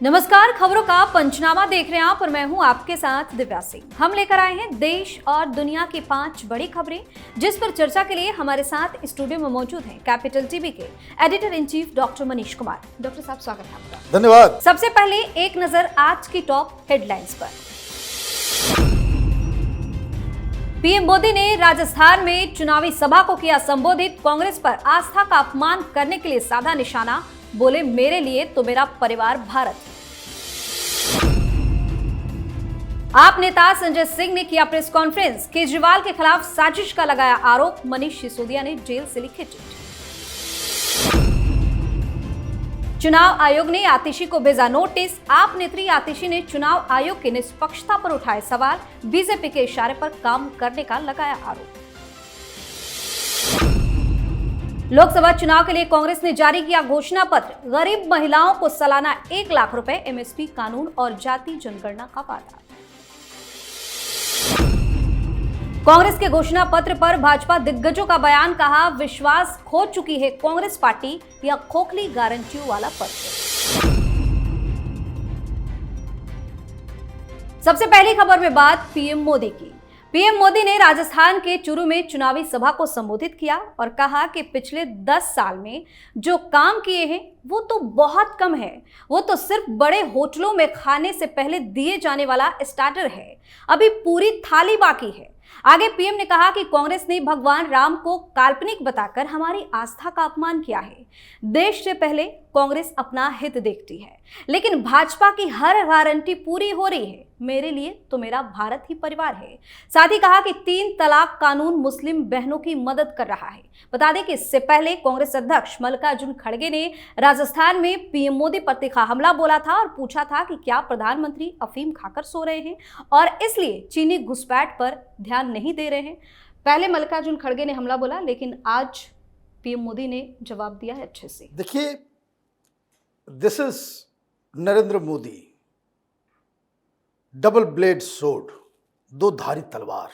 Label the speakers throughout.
Speaker 1: नमस्कार, खबरों का पंचनामा देख रहे हैं आप और मैं हूं आपके साथ दिव्या सिंह। हम लेकर आए हैं देश और दुनिया की 5 बड़ी खबरें, जिस पर चर्चा के लिए हमारे साथ स्टूडियो में मौजूद हैं कैपिटल टीवी के editor in chief doctor Manish Kumar. Doctor साहब, स्वागत है आपका।
Speaker 2: धन्यवाद।
Speaker 1: सबसे पहले एक नजर आज की टॉप हेडलाइंस पर। पीएम मोदी ने राजस्थान में चुनावी सभा को किया संबोधित। कांग्रेस पर आस्था का अपमान करने के लिए साधा निशाना, बोले मेरे लिए तो मेरा परिवार भारत है। आप नेता संजय सिंह ने किया प्रेस कॉन्फ्रेंस। केजरीवाल के खिलाफ साजिश का लगाया आरोप। मनीष सिसोदिया ने जेल से लिखी चिट्ठी। चुनाव आयोग ने आतिशी को भेजा नोटिस। आप नेत्री आतिशी ने चुनाव आयोग की निष्पक्षता पर उठाए सवाल। बीजेपी के इशारे पर काम करने का लगाया आरोप। लोकसभा चुनाव के लिए कांग्रेस ने जारी किया घोषणा पत्र। गरीब महिलाओं को सालाना 1 लाख रुपए, एमएसपी कानून और जाति जनगणना का वादा। कांग्रेस के घोषणा पत्र पर भाजपा दिग्गजों का बयान, कहा विश्वास खो चुकी है कांग्रेस पार्टी, या खोखली गारंटियों वाला पत्र। सबसे पहली खबर में बात पीएम मोदी की। पीएम मोदी ने राजस्थान के चूरू में चुनावी सभा को संबोधित किया और कहा कि पिछले 10 साल में जो काम किए हैं वो तो बहुत कम है। वो तो सिर्फ बड़े होटलों में खाने से पहले दिए जाने वाला स्टार्टर है, अभी पूरी थाली बाकी है। आगे पीएम ने कहा कि कांग्रेस ने भगवान राम को काल्पनिक बताकर हमारी आस्था का अपमान किया है। देश से पहले कांग्रेस अपना हित देखती है, लेकिन भाजपा की हर गारंटी पूरी हो रही है। मेरे लिए तो मेरा भारत ही परिवार है। साथ ही कहा कि 3 तलाक कानून मुस्लिम बहनों की मदद कर रहा है। बता दें कि इससे पहले कांग्रेस अध्यक्ष मल्लिकार्जुन खड़गे ने राजस्थान में पीएम मोदी पर तीखा हमला बोला था और पूछा था कि क्या प्रधानमंत्री अफीम खाकर सो रहे हैं और इसलिए चीनी घुसपैठ पर ध्यान नहीं दे रहे हैं। पहले मल्लिकार्जुन खड़गे ने हमला बोला, लेकिन आज पीएम मोदी ने जवाब दिया है अच्छे से।
Speaker 2: देखिए, this is Narendra Modi, double blade sword, 2 धारी तलवार।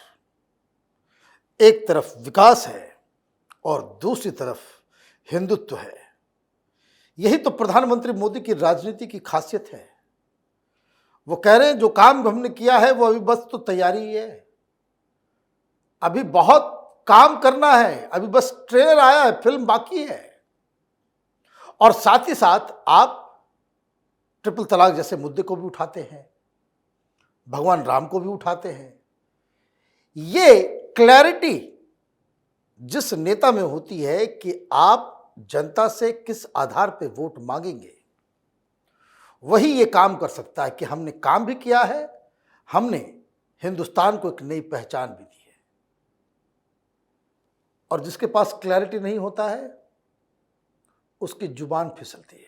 Speaker 2: एक तरफ विकास है और दूसरी तरफ हिंदुत्व है। यही तो प्रधानमंत्री मोदी की राजनीति की खासियत है। वो कह रहे हैं जो काम हमने किया है वो अभी बस तो तैयारी ही है, अभी बहुत काम करना है, अभी बस ट्रेलर आया है, फिल्म बाकी है। और साथ ही साथ आप ट्रिपल तलाक जैसे मुद्दे को भी उठाते हैं, भगवान राम को भी उठाते हैं। ये क्लैरिटी जिस नेता में होती है कि आप जनता से किस आधार पे वोट मांगेंगे, वही ये काम कर सकता है कि हमने काम भी किया है, हमने हिंदुस्तान को एक नई पहचान भी दी है। और जिसके पास क्लैरिटी नहीं होता है उसकी जुबान फिसलती है।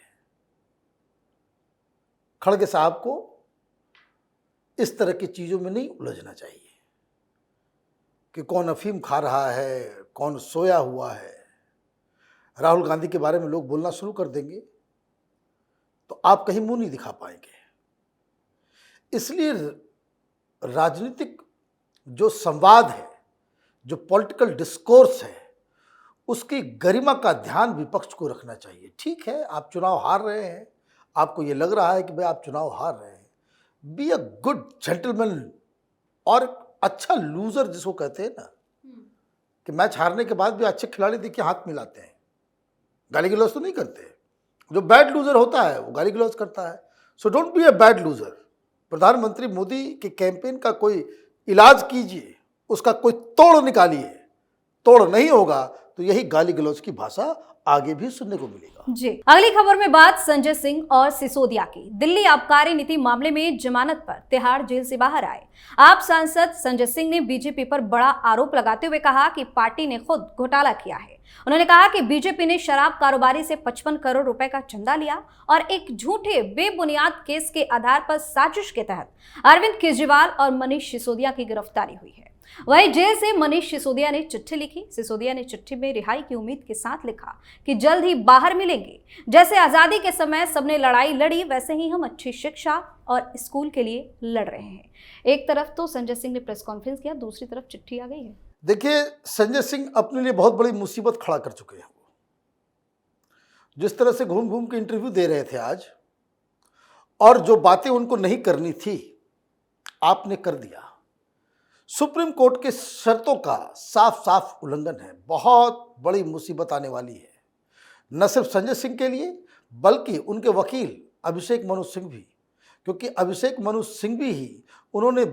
Speaker 2: खड़गे साहब को इस तरह की चीज़ों में नहीं उलझना चाहिए कि कौन अफीम खा रहा है, कौन सोया हुआ है। राहुल गांधी के बारे में लोग बोलना शुरू कर देंगे तो आप कहीं मुंह नहीं दिखा पाएंगे। इसलिए राजनीतिक जो संवाद है, जो पॉलिटिकल डिस्कोर्स है, उसकी गरिमा का ध्यान विपक्ष को रखना चाहिए। ठीक है, आप चुनाव हार रहे हैं, आपको ये लग रहा है कि भाई आप चुनाव हार रहे हैं, बी अ गुड जेंटलमैन और अच्छा लूजर जिसको कहते हैं ना, कि मैच हारने के बाद भी अच्छे खिलाड़ी देखिए हाथ मिलाते हैं, गाली गलौज तो नहीं करते। जो बैड लूजर होता है वो गाली गलौज करता है। So don't be a bad loser. प्रधानमंत्री मोदी के कैंपेन का कोई इलाज कीजिए, उसका कोई तोड़ निकालिए। तोड़ नहीं होगा तो यही गाली गलौज की भाषा आगे भी सुनने को मिलेगा।
Speaker 1: जी, अगली खबर में बात संजय सिंह और सिसोदिया की। दिल्ली आबकारी नीति मामले में जमानत पर तिहाड़ जेल से बाहर आए आप सांसद संजय सिंह ने बीजेपी पर बड़ा आरोप लगाते हुए कहा कि पार्टी ने खुद घोटाला किया है। उन्होंने कहा कि बीजेपी ने शराब कारोबारी से 55 करोड़ रुपए का चंदा लिया और एक झूठे बेबुनियाद केस के आधार पर साजिश के तहत अरविंद केजरीवाल और मनीष सिसोदिया की गिरफ्तारी हुई है। वहीं जेल से मनीष सिसोदिया ने चिट्ठी लिखी। सिसोदिया ने चिट्ठी में रिहाई की उम्मीद के साथ लिखा कि जल्द ही बाहर मिलेंगे। जैसे आजादी के समय सबने लड़ाई लड़ी, वैसे ही हम अच्छी शिक्षा और स्कूल के लिए लड़ रहे हैं। एक तरफ तो संजय सिंह ने प्रेस कॉन्फ्रेंस किया, दूसरी तरफ चिट्ठी आ गई है।
Speaker 2: देखिए, संजय सिंह अपने लिए बहुत बड़ी मुसीबत खड़ा कर चुके हैं। जिस तरह से घूम घूम के इंटरव्यू दे रहे थे आज, और जो बातें उनको नहीं करनी थी आपने कर दिया। सुप्रीम कोर्ट के शर्तों का साफ साफ उल्लंघन है। बहुत बड़ी मुसीबत आने वाली है, न सिर्फ संजय सिंह के लिए बल्कि उनके वकील अभिषेक मनु सिंह भी, क्योंकि अभिषेक मनु सिंह भी ही उन्होंने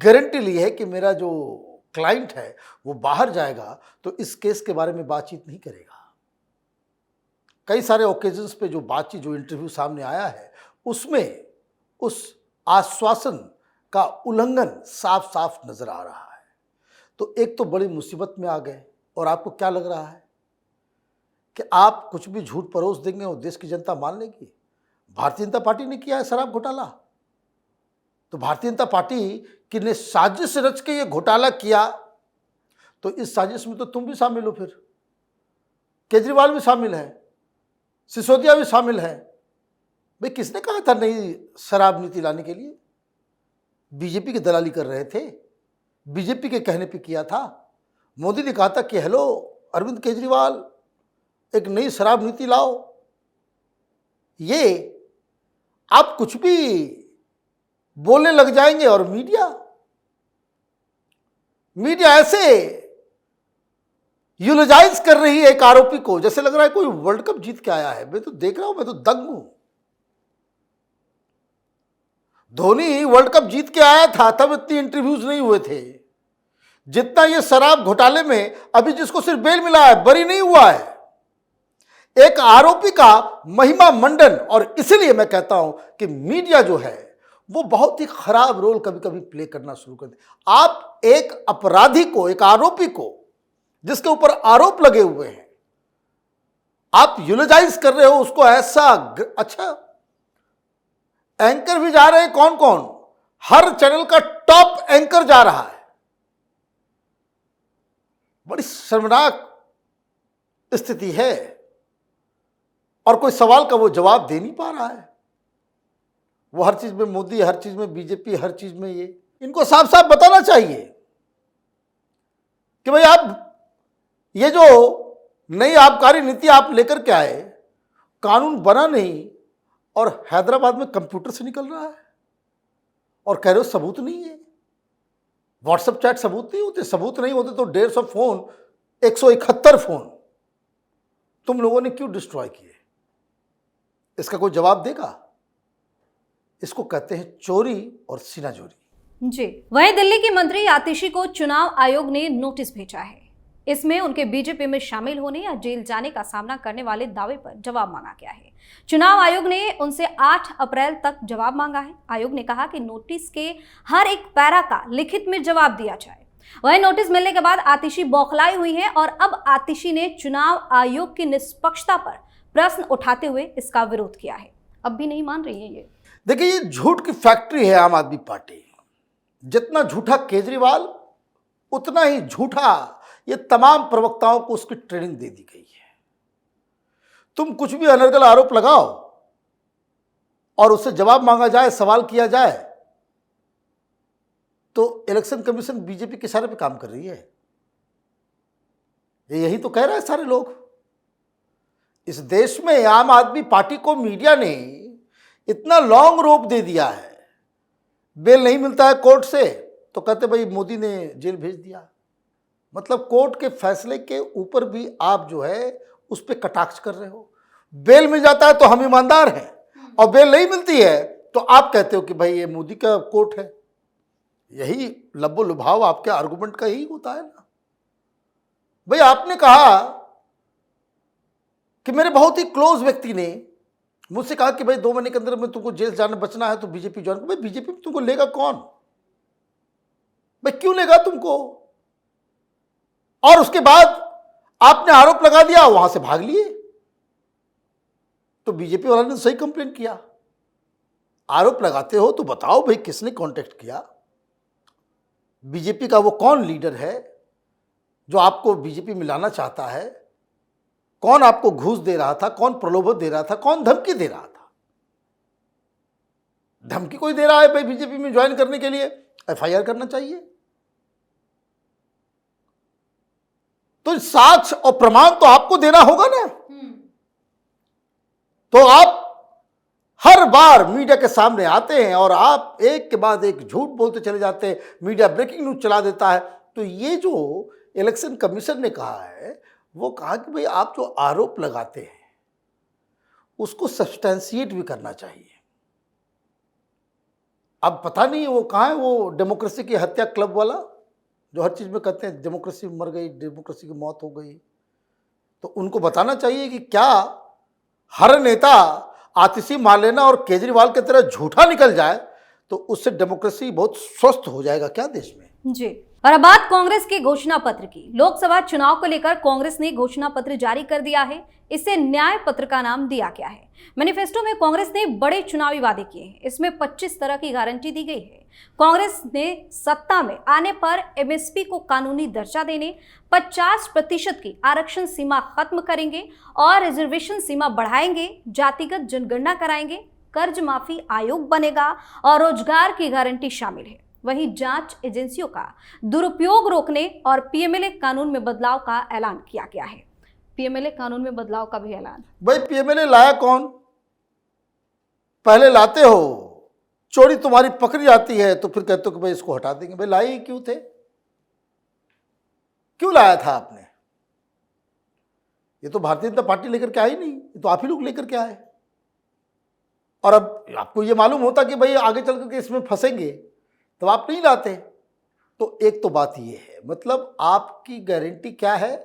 Speaker 2: गारंटी ली है कि मेरा जो क्लाइंट है वो बाहर जाएगा तो इस केस के बारे में बातचीत नहीं करेगा। कई सारे ओकेजन्स पे जो बातचीत, जो इंटरव्यू सामने आया है उसमें उस आश्वासन का उल्लंघन साफ साफ नजर आ रहा है। तो एक तो बड़ी मुसीबत में आ गए और आपको क्या लग रहा है कि आप कुछ भी झूठ परोस देंगे और देश की जनता मान लेगी? भारतीय जनता पार्टी ने किया है शराब घोटाला, तो भारतीय जनता पार्टी की ने साजिश रच के ये घोटाला किया, तो इस साजिश में तो तुम भी शामिल हो, फिर केजरीवाल भी शामिल है, सिसोदिया भी शामिल है। भाई किसने कहा था नई शराब नीति लाने के लिए? बीजेपी की दलाली कर रहे थे, बीजेपी के कहने पे किया था। मोदी ने कहा था कि हेलो अरविंद केजरीवाल, एक नई शराब नीति लाओ। ये आप कुछ भी बोलने लग जाएंगे और मीडिया ऐसे यूलोजाइज कर रही है एक आरोपी को, जैसे लग रहा है कोई वर्ल्ड कप जीत के आया है। मैं तो देख रहा हूं, मैं तो दंग हूं। धोनी वर्ल्ड कप जीत के आया था तब इतनी इंटरव्यूज नहीं हुए थे जितना ये शराब घोटाले में अभी जिसको सिर्फ बेल मिला है, बरी नहीं हुआ है। एक आरोपी का महिमा मंडन। और इसलिए मैं कहता हूं कि मीडिया जो है वो बहुत ही खराब रोल कभी कभी प्ले करना शुरू कर दे। आप एक अपराधी को, एक आरोपी को जिसके ऊपर आरोप लगे हुए हैं, आप यूलोजाइज कर रहे हो उसको ऐसा। अच्छा, एंकर भी जा रहे हैं, कौन कौन? हर चैनल का टॉप एंकर जा रहा है। बड़ी शर्मनाक स्थिति है और कोई सवाल का वो जवाब दे नहीं पा रहा है। वो हर चीज में मोदी, हर चीज में बीजेपी, हर चीज में ये। इनको साफ साफ बताना चाहिए कि भाई आप ये जो नई आबकारी नीति आप लेकर के आए, कानून बना नहीं और हैदराबाद में कंप्यूटर से निकल रहा है और कह रहे हो सबूत नहीं है। व्हाट्सएप चैट सबूत नहीं होते? सबूत नहीं होते तो 150 फोन, 171 फोन तुम लोगों ने क्यों डिस्ट्रॉय किए? इसका कोई जवाब देगा? इसको कहते हैं चोरी और सीनाजोरी।
Speaker 1: जी, वहीं दिल्ली की मंत्री आतिशी को चुनाव आयोग ने नोटिस भेजा है। इसमें उनके बीजेपी में शामिल होने या जेल जाने का सामना करने वाले दावे पर जवाब मांगा गया है। चुनाव आयोग ने उनसे 8 अप्रैल तक जवाब मांगा है। आयोग ने कहा कि नोटिस के हर एक पैरा का लिखित में जवाब दिया जाए। वहीं नोटिस मिलने के बाद आतिशी बौखलाई हुई हैं और अब आतिशी ने चुनाव आयोग की निष्पक्षता पर प्रश्न उठाते हुए इसका विरोध किया है। अब भी नहीं मान रही है ये।
Speaker 2: देखिए, ये झूठ की फैक्ट्री है आम आदमी पार्टी। जितना झूठा केजरीवाल, उतना ही झूठा ये तमाम प्रवक्ताओं को उसकी ट्रेनिंग दे दी गई है। तुम कुछ भी अनर्गल आरोप लगाओ और उससे जवाब मांगा जाए, सवाल किया जाए, तो इलेक्शन कमीशन बीजेपी के इशारे पे काम कर रही है। यही तो कह रहे हैं सारे लोग। इस देश में आम आदमी पार्टी को मीडिया ने इतना लॉन्ग रोप दे दिया है। बेल नहीं मिलता है कोर्ट से तो कहते भाई मोदी ने जेल भेज दिया। मतलब कोर्ट के फैसले के ऊपर भी आप जो है उस पर कटाक्ष कर रहे हो। बेल मिल जाता है तो हम ईमानदार हैं और बेल नहीं मिलती है तो आप कहते हो कि भाई ये मोदी का कोर्ट है। यही लब्बो लुभाव आपके आर्गुमेंट का ही होता है ना। भाई आपने कहा कि मेरे बहुत ही क्लोज व्यक्ति ने मुझसे कहा कि भाई 2 महीने के अंदर में तुमको जेल जाने बचना है तो बीजेपी ज्वाइन करो। भाई बीजेपी में तुमको लेगा कौन? भाई क्यों लेगा तुमको? और उसके बाद आपने आरोप लगा दिया, वहां से भाग लिए। तो बीजेपी वाला ने सही कंप्लेन किया। आरोप लगाते हो तो बताओ भाई किसने कांटेक्ट किया, बीजेपी का वो कौन लीडर है जो आपको बीजेपी में लाना चाहता है, कौन आपको घूस दे रहा था, कौन प्रलोभन दे रहा था, कौन धमकी दे रहा था। धमकी कोई दे रहा है भाई बीजेपी में ज्वाइन करने के लिए, एफआईआर करना चाहिए। तो साक्ष्य और प्रमाण तो आपको देना होगा ना। तो आप हर हर बार मीडिया के सामने आते हैं और आप एक के बाद एक झूठ बोलते चले जाते हैं, मीडिया ब्रेकिंग न्यूज चला देता है। तो ये जो इलेक्शन कमीशन ने कहा है, वो कहा कि भाई आप जो आरोप लगाते हैं उसको सब्सटेंशिएट भी करना चाहिए। अब पता नहीं वो कहाँ है, वो डेमोक्रेसी की हत्या क्लब वाला जो हर चीज में कहते हैं डेमोक्रेसी मर गई, डेमोक्रेसी की मौत हो गई। तो उनको बताना चाहिए कि क्या हर नेता आतिशी मार लेना और केजरीवाल की तरह झूठा निकल जाए तो उससे डेमोक्रेसी बहुत स्वस्थ हो जाएगा क्या देश में?
Speaker 1: जी। और अब बात कांग्रेस के घोषणा पत्र की। लोकसभा चुनाव को लेकर कांग्रेस ने घोषणा पत्र जारी कर दिया है। इसे न्याय पत्र का नाम दिया गया है। मैनिफेस्टो में कांग्रेस ने बड़े चुनावी वादे किए हैं। इसमें 25 तरह की गारंटी दी गई है। कांग्रेस ने सत्ता में आने पर एमएसपी को कानूनी दर्जा देने, 50% की आरक्षण सीमा खत्म करेंगे और रिजर्वेशन सीमा बढ़ाएंगे, जातिगत जनगणना कराएंगे, कर्ज माफी आयोग बनेगा और रोजगार की गारंटी शामिल है। वहीं जांच एजेंसियों का दुरुपयोग रोकने और पीएमएलए कानून में बदलाव का ऐलान किया गया है। पीएमएलए कानून में बदलाव का भी ऐलान।
Speaker 2: भाई पीएमएलए लाया कौन? पहले लाते हो, चोरी तुम्हारी पकड़ी जाती है तो फिर कहते हो कि भाई इसको हटा देंगे। भाई लाए ही क्यों थे? क्यों लाया था आपने? ये तो भारतीय जनता पार्टी लेकर के आई नहीं, ये तो आप ही लोग लेकर के आए। और अब आपको ये मालूम होता कि भाई आगे चल करके इसमें फंसेंगे तो आप नहीं लाते। तो एक तो बात ये है, मतलब आपकी गारंटी क्या है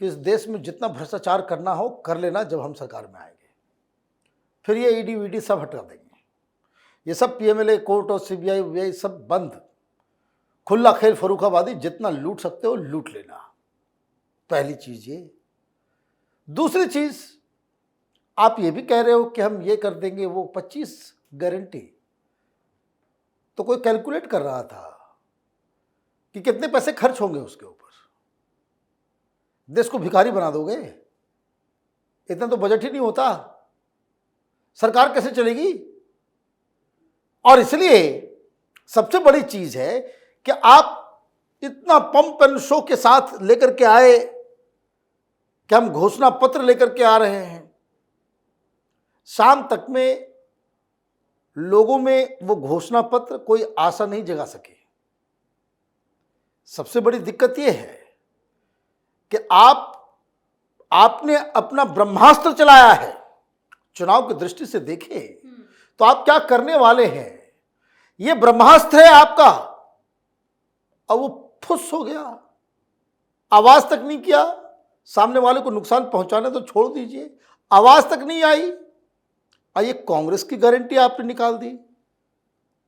Speaker 2: कि इस देश में जितना भ्रष्टाचार करना हो कर लेना जब हम सरकार में आएंगे, फिर ये ईडी वीडी सब हटा देंगे। ये सब पीएमएलए कोर्ट और सीबीआई वीआई सब बंद, खुला खेल फर्रुखाबादी, जितना लूट सकते हो लूट लेना। पहली चीज ये। दूसरी चीज, आप ये भी कह रहे हो कि हम ये कर देंगे वो 25 गारंटी। तो कोई कैलकुलेट कर रहा था कि कितने पैसे खर्च होंगे उसके ऊपर। देश को भिखारी बना दोगे? इतना तो बजट ही नहीं होता, सरकार कैसे चलेगी? और इसलिए सबसे बड़ी चीज है कि आप इतना पंप एंड शो के साथ लेकर के आए कि हम घोषणा पत्र लेकर के आ रहे हैं। शाम तक में लोगों में वो घोषणा पत्र कोई आशा नहीं जगा सके। सबसे बड़ी दिक्कत यह है कि आपने अपना ब्रह्मास्त्र चलाया है। चुनाव की दृष्टि से देखें तो आप क्या करने वाले हैं। ये ब्रह्मास्त्र है आपका, अब वो फुस हो गया, आवाज तक नहीं किया। सामने वाले को नुकसान पहुंचाने तो छोड़ दीजिए, आवाज तक नहीं आई। और ये कांग्रेस की गारंटी आपने निकाल दी,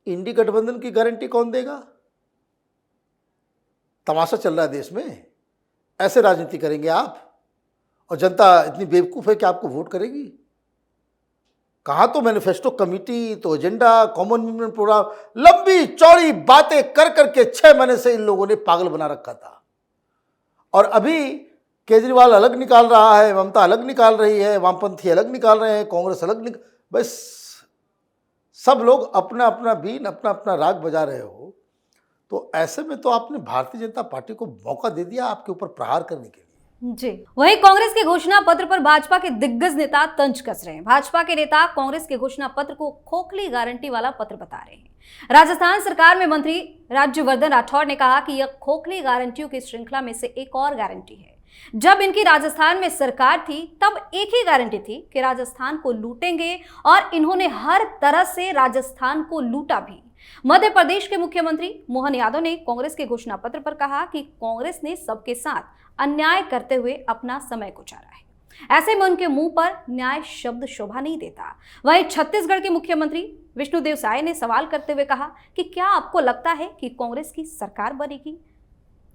Speaker 2: इंडी गठबंधन की गारंटी कौन देगा? तमाशा चल रहा है देश में। ऐसे राजनीति करेंगे आप और जनता इतनी बेवकूफ है कि आपको वोट करेगी? कहाँ तो मैनिफेस्टो कमेटी, तो एजेंडा, कॉमन मीनिमम प्रोग्राम, लंबी चौड़ी बातें कर करके 6 महीने से इन लोगों ने पागल बना रखा था। और अभी केजरीवाल अलग निकाल रहा है, ममता अलग निकाल रही है, वामपंथी अलग निकाल रहे हैं, कांग्रेस अलग बस सब लोग अपना अपना बीन, अपना अपना राग बजा रहे हो। तो ऐसे में तो आपने भारतीय जनता पार्टी को मौका दे दिया आपके ऊपर प्रहार करने के लिए।
Speaker 1: जी। वहीं कांग्रेस के घोषणा पत्र पर भाजपा के दिग्गज नेता तंज कस रहे हैं। भाजपा के नेता कांग्रेस के घोषणा पत्र को खोखली गारंटी वाला पत्र बता रहे हैं। राजस्थान सरकार में मंत्री राज्यवर्धन राठौड़ ने कहा कि यह खोखली गारंटियों की श्रृंखला में से एक और गारंटी है। जब इनकी राजस्थान में सरकार थी तब एक ही गारंटी थी कि राजस्थान को लूटेंगे और इन्होंने हर तरह से राजस्थान को लूटा भी। मध्य प्रदेश के मुख्यमंत्री मोहन यादव ने कांग्रेस के घोषणा पत्र पर कहा कि कांग्रेस ने सबके साथ अन्याय करते हुए अपना समय गुजारा है। ऐसे में उनके मुंह पर न्याय शब्द शोभा नहीं देता। वहीं छत्तीसगढ़ के मुख्यमंत्री विष्णुदेव साय ने सवाल करते हुए कहा कि क्या आपको लगता है कि कांग्रेस की सरकार बनेगी?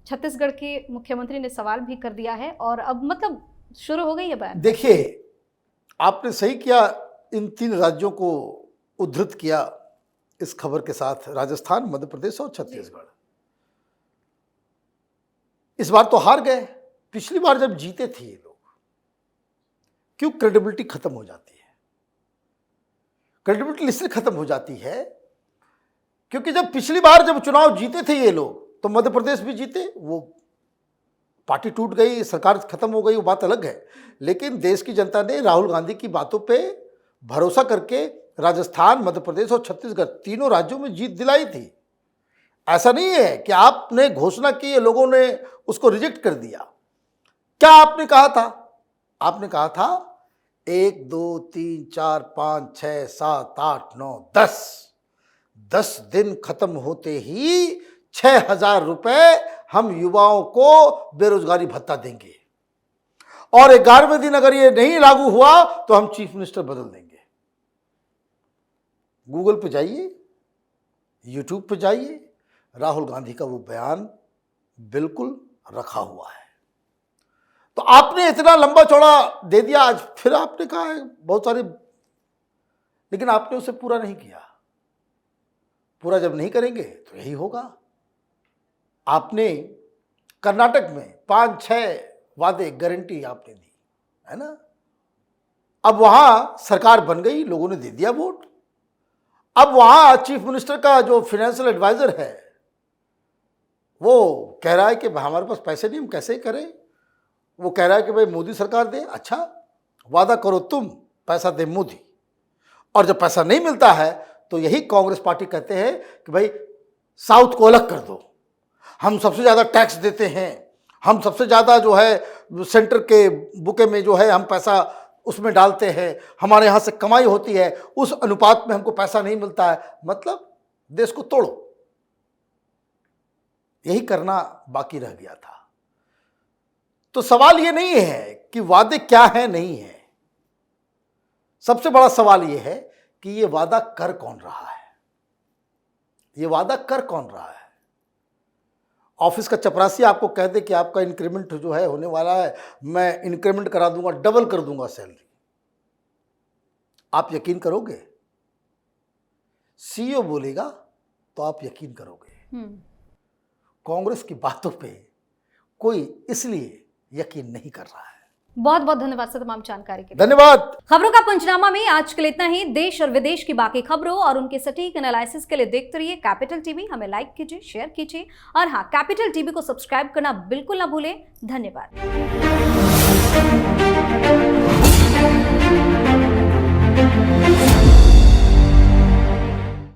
Speaker 1: छत्तीसगढ़ के मुख्यमंत्री ने सवाल भी कर दिया है और अब मतलब शुरू हो गई है बात।
Speaker 2: देखिए, आपने सही किया, इन 3 राज्यों को उद्धृत किया इस खबर के साथ, राजस्थान, मध्य प्रदेश और छत्तीसगढ़। इस बार तो हार गए। पिछली बार जब जीते थे ये लोग, क्यों क्रेडिबिलिटी खत्म हो जाती है? क्रेडिबिलिटी इसलिए खत्म हो जाती है क्योंकि जब पिछली बार जब चुनाव जीते थे ये लोग तो मध्य प्रदेश भी जीते, वो पार्टी टूट गई, सरकार खत्म हो गई, वो बात अलग है। लेकिन देश की जनता ने राहुल गांधी की बातों पे भरोसा करके राजस्थान, मध्य प्रदेश और छत्तीसगढ़ तीनों राज्यों में जीत दिलाई थी। ऐसा नहीं है कि आपने घोषणा की है, लोगों ने उसको रिजेक्ट कर दिया। क्या आपने कहा था? आपने कहा था 1 2 3 4 5 6 7 8 9 10 दिन खत्म होते ही 6,000 रुपए हम युवाओं को बेरोजगारी भत्ता देंगे, और 11वें दिन अगर ये नहीं लागू हुआ तो हम चीफ मिनिस्टर बदल देंगे। गूगल पे जाइए, यूट्यूब पे जाइए, राहुल गांधी का वो बयान बिल्कुल रखा हुआ है। तो आपने इतना लंबा चौड़ा दे दिया, आज फिर आपने कहा है बहुत सारे, लेकिन आपने उसे पूरा नहीं किया। पूरा जब नहीं करेंगे तो यही होगा। आपने कर्नाटक में 5-6 वादे, गारंटी आपने दी है ना। अब वहां सरकार बन गई, लोगों ने दे दिया वोट। अब वहां चीफ मिनिस्टर का जो फाइनेंशियल एडवाइजर है वो कह रहा है कि हमारे पास पैसे नहीं, हम कैसे करें। वो कह रहा है कि भाई मोदी सरकार दे। अच्छा, वादा करो तुम, पैसा दे मोदी। और जब पैसा नहीं मिलता है तो यही कांग्रेस पार्टी कहते हैं कि भाई साउथ को अलग कर दो, हम सबसे ज़्यादा टैक्स देते हैं, हम सबसे ज़्यादा जो है सेंटर के बुके में जो है हम पैसा उसमें डालते हैं, हमारे यहाँ से कमाई होती है, उस अनुपात में हमको पैसा नहीं मिलता है। मतलब देश को तोड़ो, यही करना बाकी रह गया था। तो सवाल ये नहीं है कि वादे क्या है नहीं है, सबसे बड़ा सवाल ये है कि ये वादा कर कौन रहा है। ये वादा कर कौन रहा है? ऑफिस का चपरासी आपको कह दे कि आपका इंक्रीमेंट जो है होने वाला है, मैं इंक्रीमेंट करा दूंगा, डबल कर दूंगा सैलरी, आप यकीन करोगे? सीईओ बोलेगा तो आप यकीन करोगे। कांग्रेस की बातों पे कोई इसलिए यकीन नहीं कर रहा है।
Speaker 1: बहुत बहुत धन्यवाद सर तमाम जानकारी के लिए।
Speaker 2: धन्यवाद।
Speaker 1: खबरों का पंचनामा में आज के लिए इतना ही। देश और विदेश की बाकी खबरों और उनके सटीक एनालिसिस के लिए देखते रहिए कैपिटल टीवी। हमें लाइक कीजिए, शेयर कीजिए और हाँ, कैपिटल टीवी को सब्सक्राइब करना बिल्कुल ना भूलें। धन्यवाद।